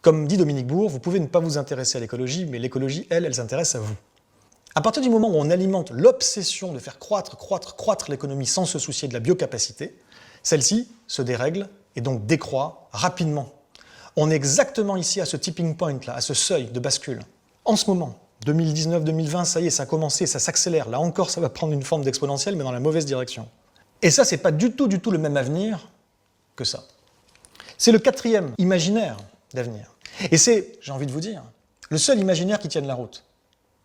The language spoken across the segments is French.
Comme dit Dominique Bourg, vous pouvez ne pas vous intéresser à l'écologie, mais l'écologie, elle s'intéresse à vous. À partir du moment où on alimente l'obsession de faire croître l'économie sans se soucier de la biocapacité, celle-ci se dérègle et donc décroît rapidement. On est exactement ici à ce tipping point, là, à ce seuil de bascule. En ce moment, 2019-2020, ça y est, ça a commencé, ça s'accélère. Là encore, ça va prendre une forme d'exponentielle, mais dans la mauvaise direction. Et ça, c'est pas du tout le même avenir que ça. C'est le quatrième imaginaire d'avenir. Et c'est, j'ai envie de vous dire, le seul imaginaire qui tienne la route.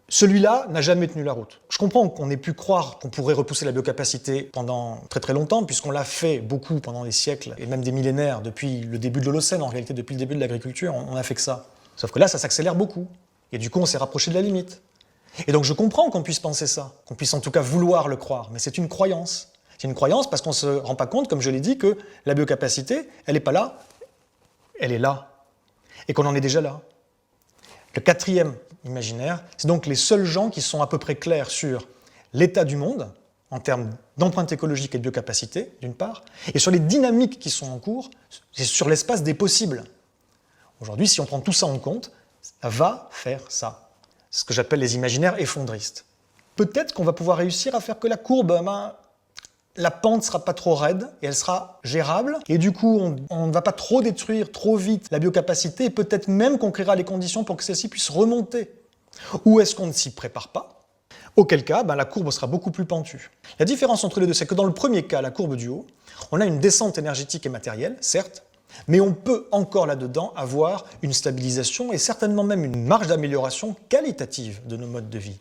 Celui-là n'a jamais tenu la route. Je comprends qu'on ait pu croire qu'on pourrait repousser la biocapacité pendant très longtemps, puisqu'on l'a fait beaucoup pendant des siècles, et même des millénaires, depuis le début de l'Holocène, en réalité depuis le début de l'agriculture, on n'a fait que ça. Sauf que là, ça s'accélère beaucoup. Et du coup, on s'est rapproché de la limite. Et donc je comprends qu'on puisse penser ça, qu'on puisse en tout cas vouloir le croire, mais c'est une croyance. C'est une croyance parce qu'on ne se rend pas compte, comme je l'ai dit, que la biocapacité, elle n'est pas là, elle est là. Et qu'on en est déjà là. Le quatrième imaginaire, c'est donc les seuls gens qui sont à peu près clairs sur l'état du monde, en termes d'empreinte écologique et de biocapacité, d'une part, et sur les dynamiques qui sont en cours, c'est sur l'espace des possibles. Aujourd'hui, si on prend tout ça en compte, ça va faire ça. C'est ce que j'appelle les imaginaires effondristes. Peut-être qu'on va pouvoir réussir à faire que la courbe, la pente ne sera pas trop raide et elle sera gérable. Et du coup, on ne va pas trop détruire trop vite la biocapacité et peut-être même qu'on créera les conditions pour que celle-ci puisse remonter. Ou est-ce qu'on ne s'y prépare pas? Auquel cas, la courbe sera beaucoup plus pentue. La différence entre les deux, c'est que dans le premier cas, la courbe du haut, on a une descente énergétique et matérielle, certes, mais on peut encore là-dedans avoir une stabilisation et certainement même une marge d'amélioration qualitative de nos modes de vie.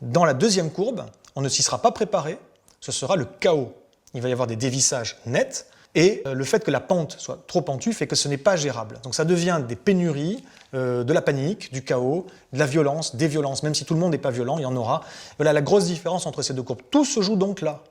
Dans la deuxième courbe, on ne s'y sera pas préparé, ce sera le chaos. Il va y avoir des dévissages nets, et le fait que la pente soit trop pentue fait que ce n'est pas gérable. Donc ça devient des pénuries, de la panique, du chaos, de la violence, des violences. Même si tout le monde n'est pas violent, il y en aura. Voilà la grosse différence entre ces deux courbes. Tout se joue donc là.